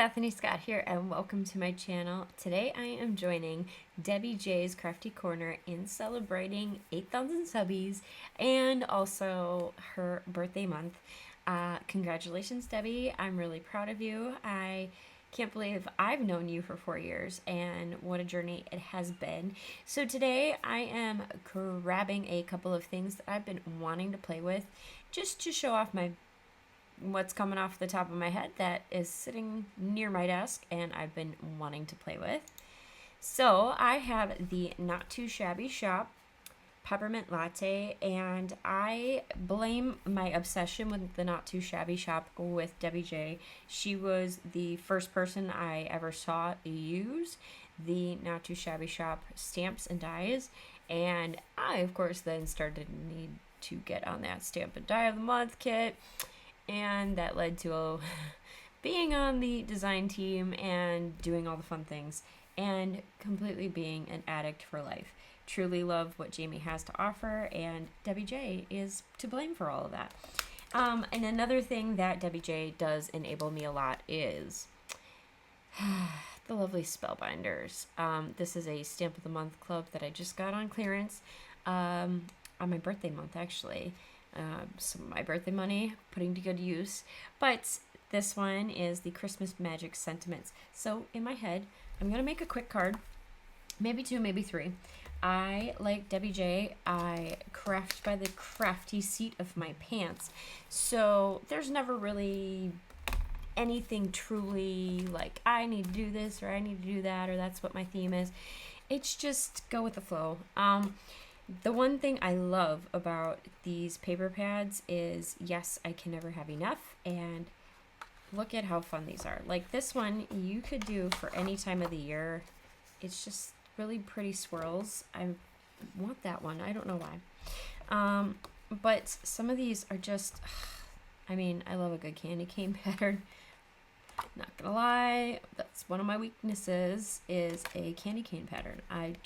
Bethany Scott here, and welcome to my channel. Today I am joining Debbie J's Crafty Corner in celebrating 8,000 subbies and also her birthday month. Congratulations, Debbie. I'm really proud of you. I can't believe I've known you for 4 years, and what a journey it has been. So today I am grabbing a couple of things that I've been wanting to play with just to show off what's coming off the top of my head that is sitting near my desk and I've been wanting to play with. So I have the Not Too Shabby Shop Peppermint Latte, and I blame my obsession with the Not Too Shabby Shop with Debbie J. She was the first person I ever saw use the Not Too Shabby Shop stamps and dies, and I of course then started to need to get on that Stamp and Die of the Month kit. And that led to being on the design team and doing all the fun things and completely being an addict for life. Truly love what Jamie has to offer, and Debbie J is to blame for all of that. And another thing that Debbie J does enable me a lot is the lovely Spellbinders. This is a Stamp of the Month club that I just got on clearance on my birthday month, actually. Some of my birthday money putting to good use, but this one is the Christmas Magic Sentiments. So in my head, I'm gonna make a quick card, maybe 2, maybe 3. I, like Debbie J, I craft by the crafty seat of my pants, so there's never really anything truly like I need to do this or I need to do that or that's what my theme is. It's just go with the flow. The one thing I love about these paper pads is, yes, I can never have enough, and look at how fun these are. Like this one, you could do for any time of the year. It's just really pretty swirls. I want that one. I don't know why. But some of these are just, I mean, I love a good candy cane pattern. Not gonna lie, that's one of my weaknesses, is a candy cane pattern. I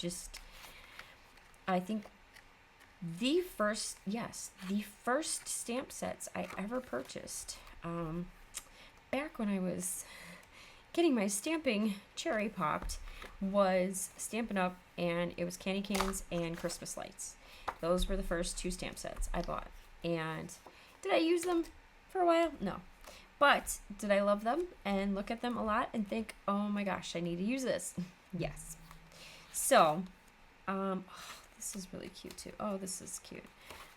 think the first stamp sets I ever purchased, back when I was getting my stamping cherry popped, was Stampin' Up, and it was candy canes and Christmas lights. Those were the first 2 stamp sets I bought. And did I use them for a while? No. But did I love them and look at them a lot and think, oh my gosh, I need to use this? Yes. So, this is really cute too. Oh, this is cute.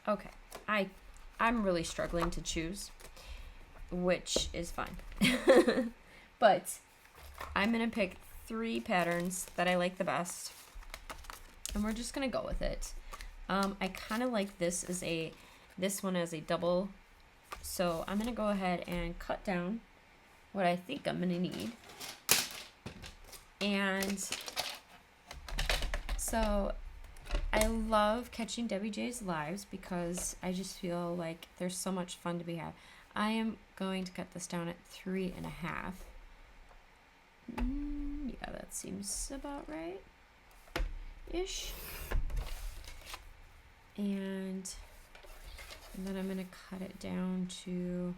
Okay, I'm really struggling to choose, which is fine. But I'm gonna pick 3 patterns that I like the best, and we're just gonna go with it. I kind of like this one as a double, so I'm gonna go ahead and cut down what I think I'm gonna need. And so I love catching Debbie J's lives because I just feel like there's so much fun to be had. I am going to cut this down at 3.5. Yeah, that seems about right ish. And then I'm going to cut it down to,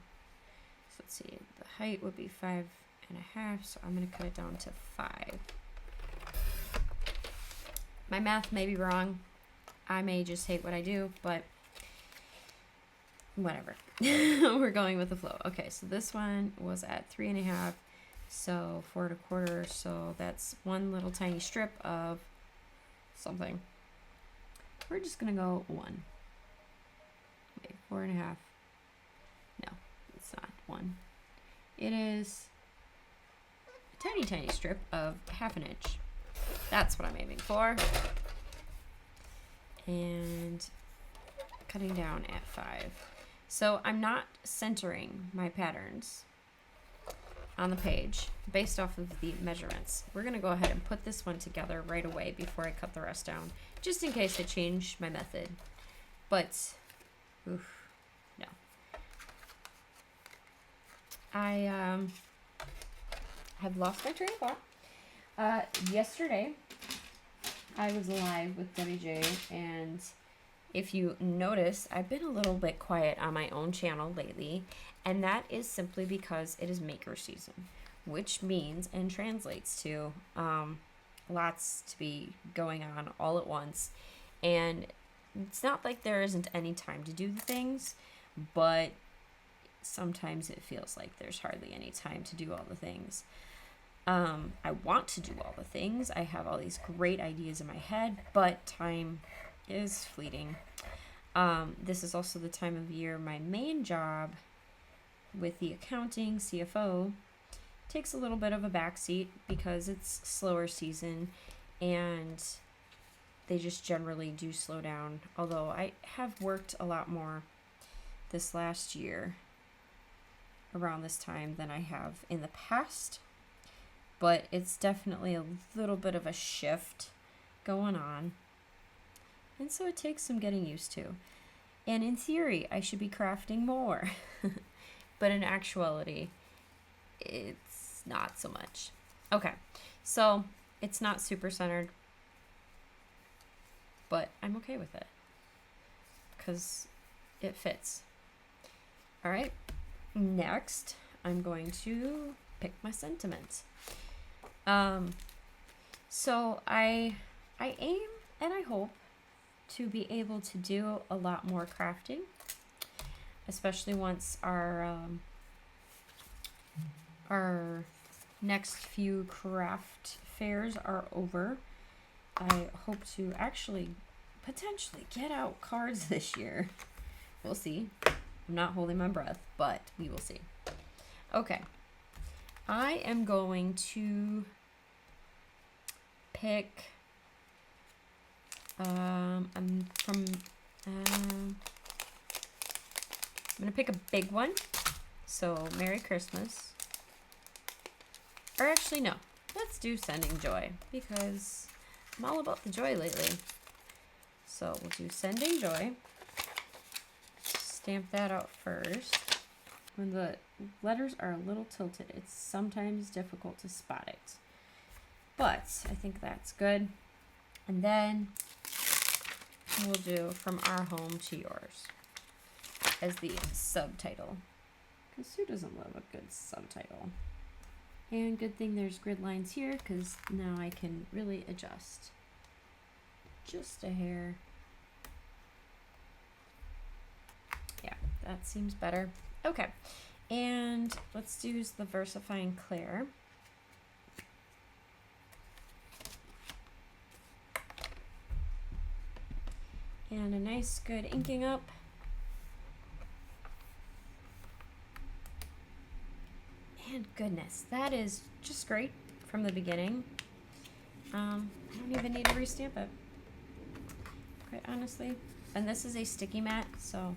so let's see, the height would be 5.5, so I'm going to cut it down to 5. My math may be wrong. I may just hate what I do, but whatever. We're going with the flow. Okay, so this one was at 3.5, so 4.25, so that's one little tiny strip of something. We're just gonna go 1. Wait, 4.5. No, it's not 1. It is a tiny, tiny strip of 1/2 inch. That's what I'm aiming for. And cutting down at 5. So I'm not centering my patterns on the page based off of the measurements. We're gonna go ahead and put this one together right away before I cut the rest down, just in case I change my method. But, no. I have lost my train of thought. Yesterday, I was live with Debbie J, and if you notice, I've been a little bit quiet on my own channel lately, and that is simply because it is maker season. which means and translates to lots to be going on all at once. And it's not like there isn't any time to do the things, but sometimes it feels like there's hardly any time to do all the things. I want to do all the things. I have all these great ideas in my head, but time is fleeting. This is also the time of year my main job with the accounting CFO takes a little bit of a backseat because it's slower season and they just generally do slow down. Although I have worked a lot more this last year around this time than I have in the past. But it's definitely a little bit of a shift going on. And so it takes some getting used to. And in theory, I should be crafting more. But in actuality, it's not so much. Okay, so it's not super centered. But I'm okay with it. Because it fits. All right, next, I'm going to pick my sentiments. So I aim and I hope to be able to do a lot more crafting, especially once our next few craft fairs are over. I hope to actually potentially get out cards this year. We'll see. I'm not holding my breath, but we will see. Okay. I am going to pick I'm gonna pick a big one. So Merry Christmas. Or actually no, let's do Sending Joy because I'm all about the joy lately. So we'll do Sending Joy. Stamp that out first. When the letters are a little tilted, it's sometimes difficult to spot it. But I think that's good. And then we'll do From Our Home to Yours as the subtitle. Because who doesn't love a good subtitle? And good thing there's grid lines here because now I can really adjust. Just a hair. Yeah, that seems better. Okay, and let's use the Versifying Claire. And a nice good inking up. And goodness, that is just great from the beginning. I don't even need to restamp it, quite honestly. And this is a sticky mat, so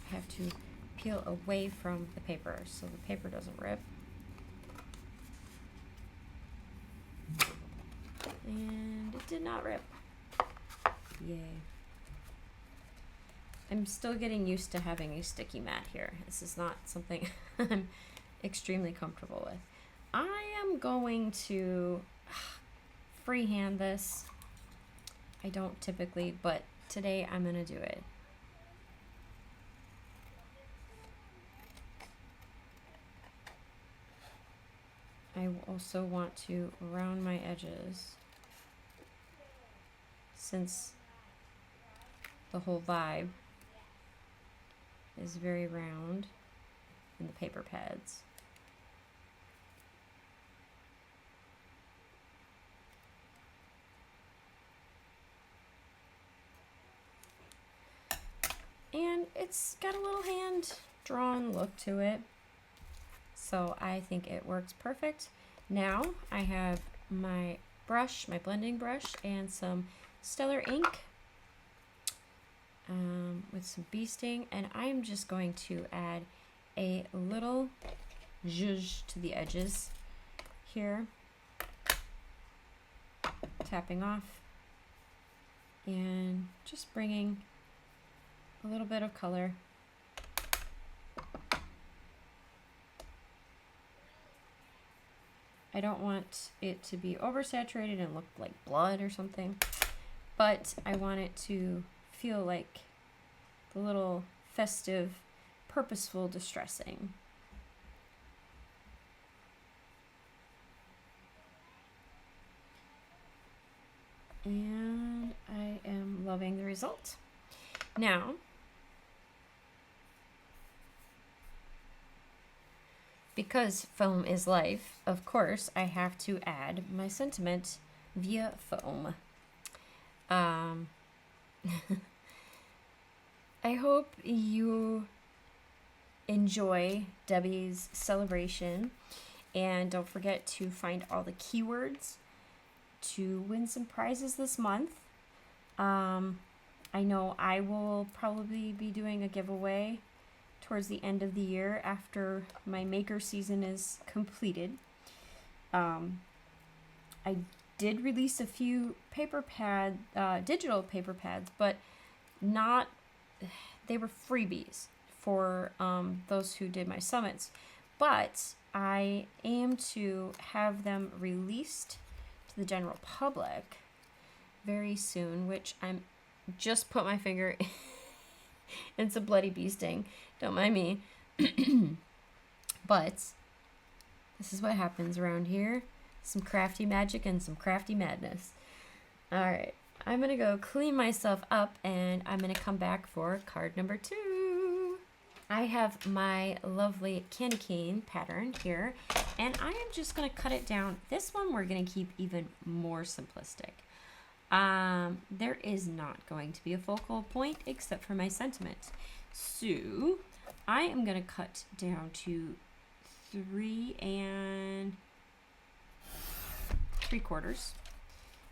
I have to peel away from the paper so the paper doesn't rip. And it did not rip. Yay. I'm still getting used to having a sticky mat here. This is not something I'm extremely comfortable with. I am going to freehand this. I don't typically, but today I'm going to do it. I also want to round my edges since the whole vibe is very round in the paper pads. And it's got a little hand-drawn look to it. So I think it works perfect. Now I have my brush, my blending brush, and some Stellar ink with some bee sting, and I'm just going to add a little zhuzh to the edges here, tapping off and just bringing a little bit of color. I don't want it to be oversaturated and look like blood or something, but I want it to feel like the little festive, purposeful distressing. And I am loving the result. Now, because foam is life, of course, I have to add my sentiment via foam. I hope you enjoy Debbie's celebration, and don't forget to find all the keywords to win some prizes this month. I know I will probably be doing a giveaway towards the end of the year after my maker season is completed. I did release a few digital paper pads, but they were freebies for those who did my summits. But I aim to have them released to the general public very soon, which I'm just put my finger in. It's a bloody bee sting. Don't mind me. But this is what happens around here. Some crafty magic and some crafty madness. Alright, I'm going to go clean myself up and I'm going to come back for card number 2. I have my lovely candy cane pattern here, and I am just going to cut it down. This one we're going to keep even more simplistic. There is not going to be a focal point except for my sentiment. So I am going to cut down to 3 3/4,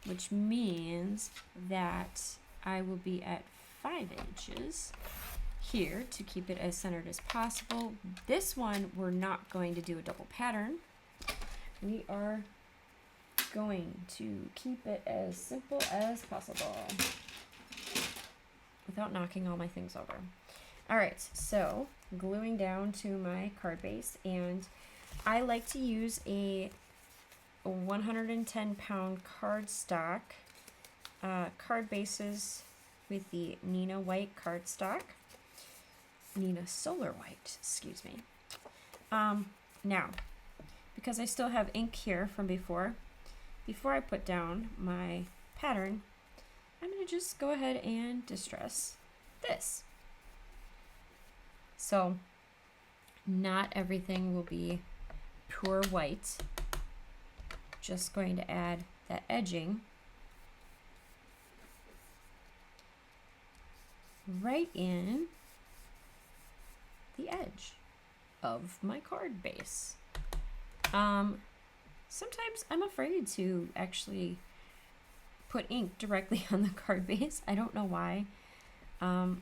which means that I will be at 5 inches here to keep it as centered as possible. This one, we're not going to do a double pattern. We are going to keep it as simple as possible without knocking all my things over. All right, so gluing down to my card base, and I like to use a 110-pound cardstock card bases with the Nina White cardstock. Nina Solar White, excuse me. Now, because I still have ink here from before I put down my pattern, I'm going to just go ahead and distress this. So, not everything will be pure white. Just going to add that edging right in the edge of my card base. Sometimes I'm afraid to actually put ink directly on the card base. I don't know why.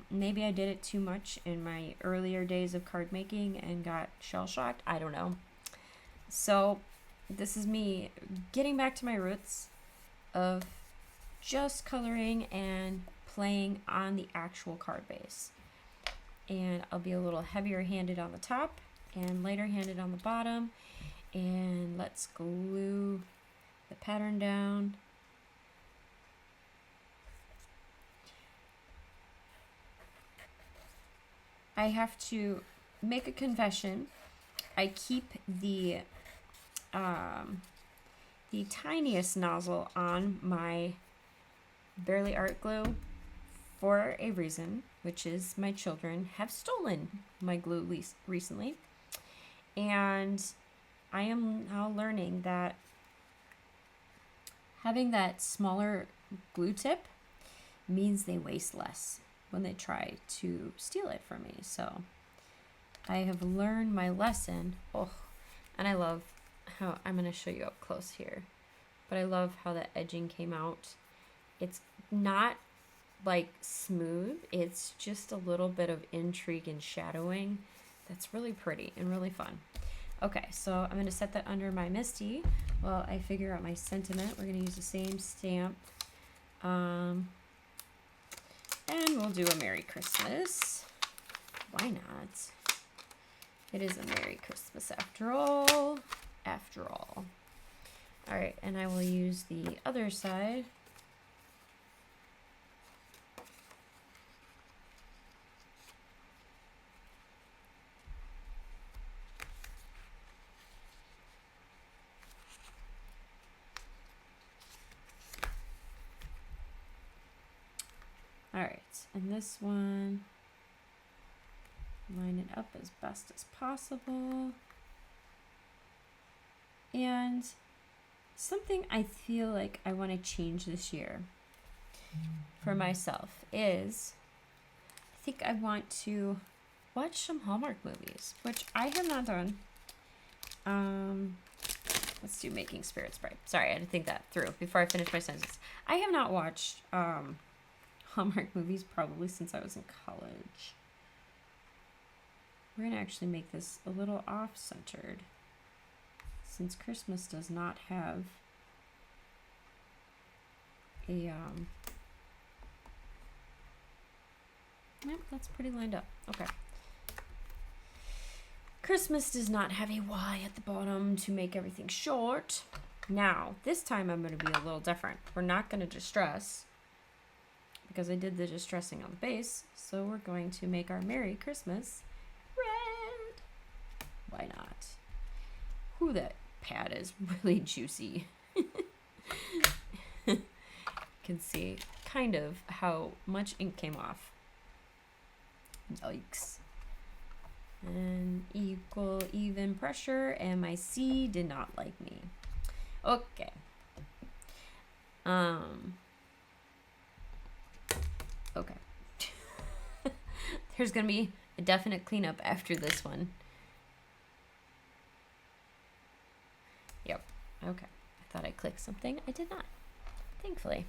Maybe I did it too much in my earlier days of card making and got shell-shocked. I don't know. So this is me getting back to my roots of just coloring and playing on the actual card base. And I'll be a little heavier handed on the top and lighter handed on the bottom. And let's glue the pattern down. I have to make a confession. I keep the tiniest nozzle on my Barely Art glue for a reason, which is my children have stolen my glue recently. And I am now learning that having that smaller glue tip means they waste less when they try to steal it from me. So I have learned my lesson. Oh, and I love how, I'm going to show you up close here, but I love how the edging came out. It's not like smooth, it's just a little bit of intrigue and shadowing that's really pretty and really fun. Okay, so I'm going to set that under my Misty while I figure out my sentiment. We're going to use the same stamp. And we'll do a Merry Christmas. Why not? It is a Merry Christmas after all. After all. Alright, and I will use the other side. All right, and this one, line it up as best as possible. And something I feel like I want to change this year for myself is I think I want to watch some Hallmark movies, which I have not done. Let's do Making Spirits Bright. Sorry, I had to think that through before I finish my sentence. I have not watched Hallmark movies probably since I was in college. We're going to actually make this a little off-centered since Christmas does not have a, yep, that's pretty lined up. Okay. Christmas does not have a Y at the bottom to make everything short. Now, this time I'm going to be a little different. We're not going to distress because I did the distressing on the base. So we're going to make our Merry Christmas red. Why not? Ooh, that pad is really juicy. You can see kind of how much ink came off. Yikes. And equal even pressure, and my C did not like me. Okay. Okay. There's gonna be a definite cleanup after this one. Yep. Okay. I thought I clicked something. I did not. Thankfully.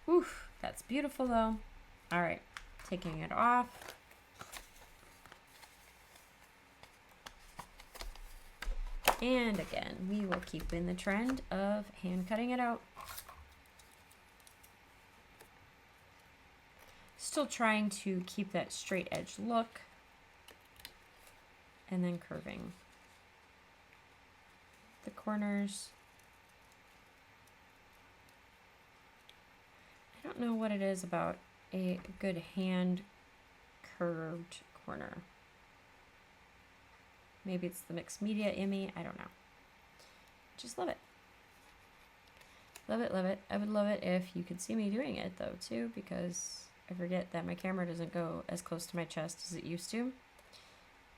Oof. That's beautiful though. All right. Taking it off. And again, we will keep in the trend of hand cutting it out. Still trying to keep that straight edge look. And then curving the corners. I don't know what it is about a good hand curved corner. Maybe it's the mixed media in me. I don't know. Just love it. Love it, love it. I would love it if you could see me doing it though too, because I forget that my camera doesn't go as close to my chest as it used to.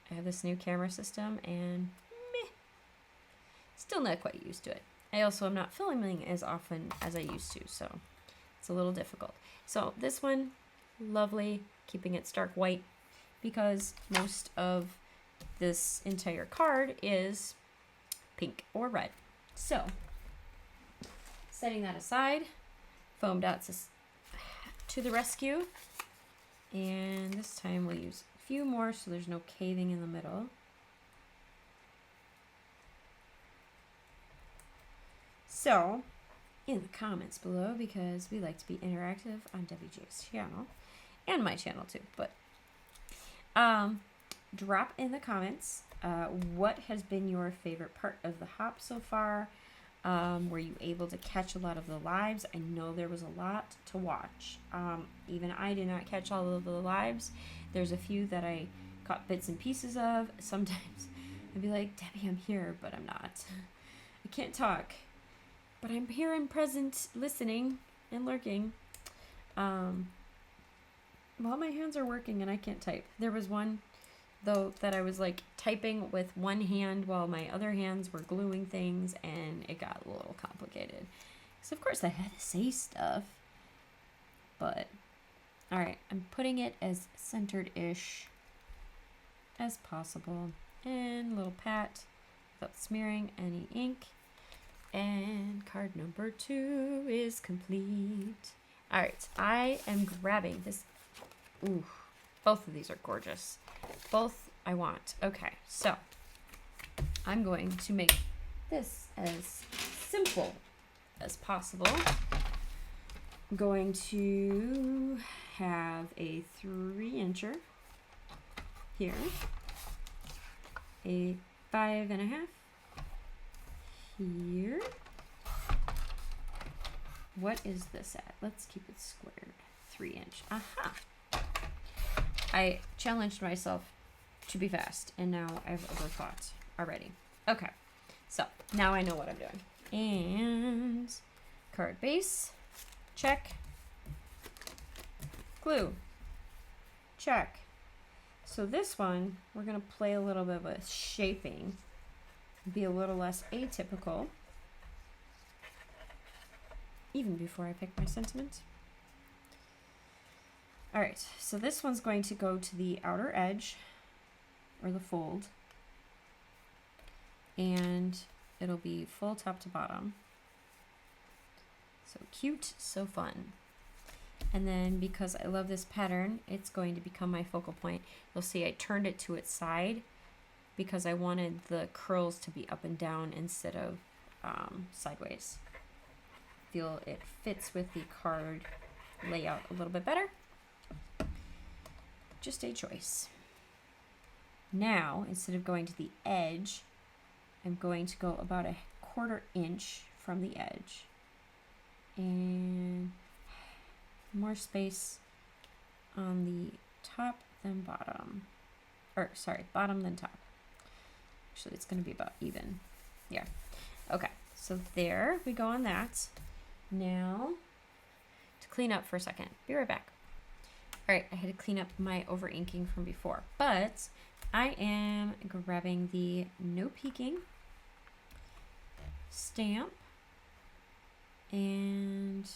I have this new camera system and meh. Still not quite used to it. I also am not filming as often as I used to, so it's a little difficult. So this one, lovely, keeping it stark white because most of this entire card is pink or red. So, setting that aside, foam dots to the rescue. And this time we'll use a few more so there's no caving in the middle. So, in the comments below, because we like to be interactive on WJ's channel, and my channel too, but drop in the comments what has been your favorite part of the hop so far. Were you able to catch a lot of the lives? I know there was a lot to watch. Even I did not catch all of the lives. There's a few that I caught bits and pieces of. Sometimes I'd be like, Debbie, I'm here, but I'm not. I can't talk, but I'm here and present, listening and lurking. While my hands are working and I can't type. There was one though that I was like typing with one hand while my other hands were gluing things, and it got a little complicated. So of course I had to say stuff, but all right, I'm putting it as centered-ish as possible, and a little pat without smearing any ink. And card number 2 is complete. All right, I am grabbing this. Ooh, both of these are gorgeous. Both I want. Okay, so I'm going to make this as simple as possible. I'm going to have a 3-incher here, a 5.5 here. What is this at? Let's keep it squared. 3-inch. Aha! I challenged myself to be fast, and now I've overthought already. Okay, so now I know what I'm doing. And card base, check. glue. Check. So this one, we're going to play a little bit of a shaping, be a little less atypical, even before I pick my sentiment. All right, so this one's going to go to the outer edge, or the fold, and it'll be full top to bottom. So cute, so fun. And then because I love this pattern, it's going to become my focal point. You'll see I turned it to its side because I wanted the curls to be up and down instead of sideways. Feel it fits with the card layout a little bit better. Just a choice. Now, instead of going to the edge, I'm going to go about a 1/4 inch from the edge. And more space on the top than bottom. Or, sorry, bottom than top. Actually, it's going to be about even. Yeah. Okay, so there we go on that. Now, to clean up for a second. Be right back. All right, I had to clean up my over inking from before, but I am grabbing the No Peeking stamp and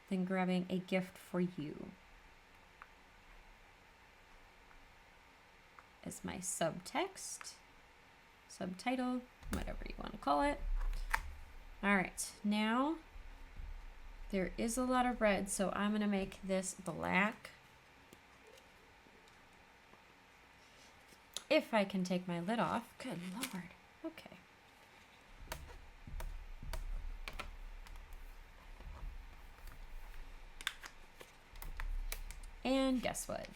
then grabbing a gift for you as my subtext, subtitle, whatever you want to call it. All right, now there is a lot of red, so I'm going to make this black. If I can take my lid off. Good Lord. Okay. And guess what?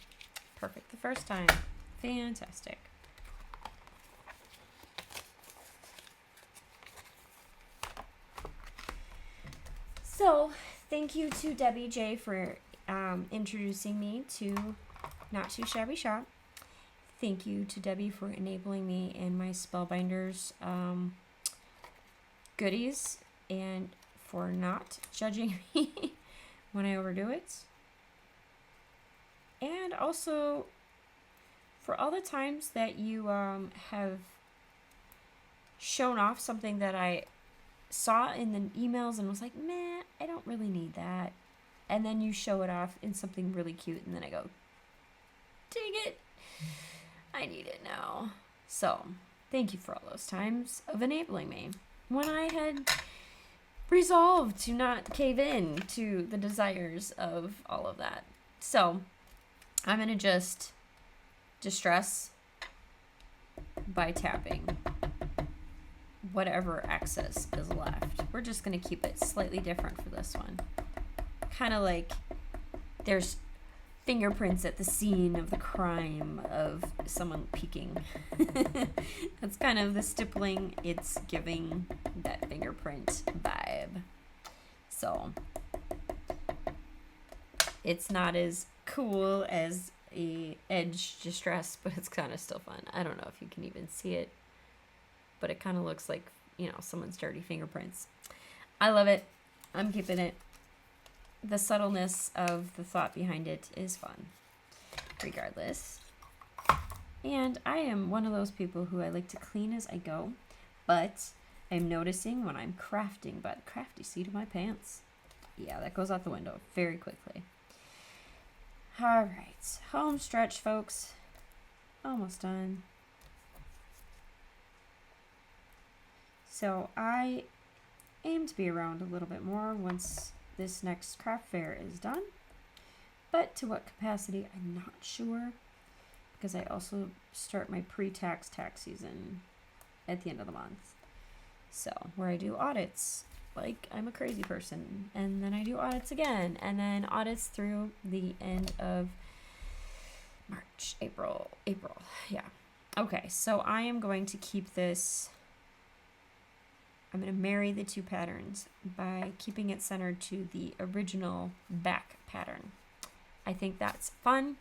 Perfect the first time. Fantastic. So, thank you to Debbie J for introducing me to Not Too Shabby Shop. Thank you to Debbie for enabling me in my Spellbinders goodies and for not judging me when I overdo it. And also for all the times that you have shown off something that I saw in the emails and was like, meh, I don't really need that. And then you show it off in something really cute, and then I go, dang it, I need it now. So, thank you for all those times of enabling me when I had resolved to not cave in to the desires of all of that. So, I'm going to just distress by tapping whatever excess is left. We're just going to keep it slightly different for this one. Kind of like there's fingerprints at the scene of the crime of someone peeking. That's kind of the stippling. It's giving that fingerprint vibe. So it's not as cool as a edge distress, but it's kind of still fun. I don't know if you can even see it, but it kind of looks like, you know, someone's dirty fingerprints. I love it. I'm keeping it. The subtleness of the thought behind it is fun, regardless. And I am one of those people who I like to clean as I go, but I'm noticing when I'm crafting by the crafty seat of my pants. Yeah, that goes out the window very quickly. All right, home stretch, folks. Almost done. So I aim to be around a little bit more once this next craft fair is done, but to what capacity I'm not sure, because I also start my pre-tax tax season at the end of the month. So where I do audits like I'm a crazy person, and then I do audits again, and then audits through the end of March, April, yeah. Okay, so I am going to keep this, I'm going to marry the two patterns by keeping it centered to the original back pattern. I think that's fun.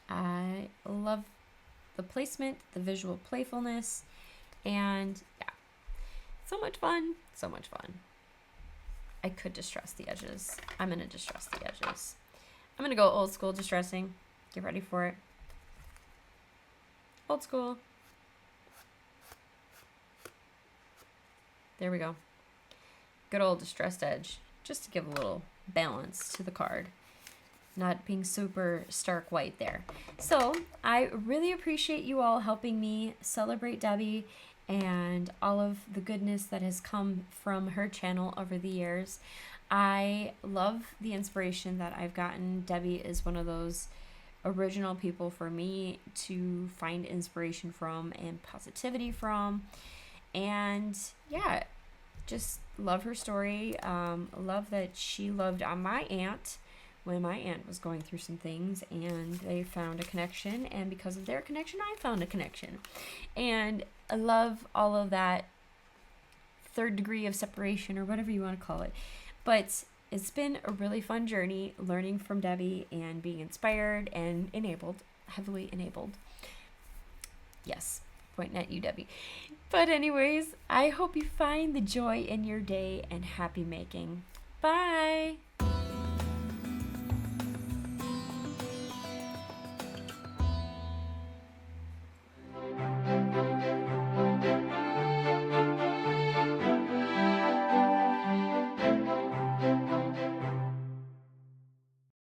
I love the placement, the visual playfulness, and yeah, so much fun, so much fun. I could distress the edges. I'm going to distress the edges. I'm going to go old school distressing. Get ready for it. Old school. There we go. Good old distressed edge, just to give a little balance to the card. Not being super stark white there. So I really appreciate you all helping me celebrate Debbie and all of the goodness that has come from her channel over the years. I love the inspiration that I've gotten. Debbie is one of those original people for me to find inspiration from and positivity from. And yeah, just love her story. Love that she loved on my aunt when my aunt was going through some things, and they found a connection, and because of their connection I found a connection. And I love all of that third degree of separation, or whatever you want to call it. But it's been a really fun journey learning from Debbie and being inspired and enabled, heavily enabled. Yes, pointing at you, Debbie. But anyways, I hope you find the joy in your day and happy making. Bye!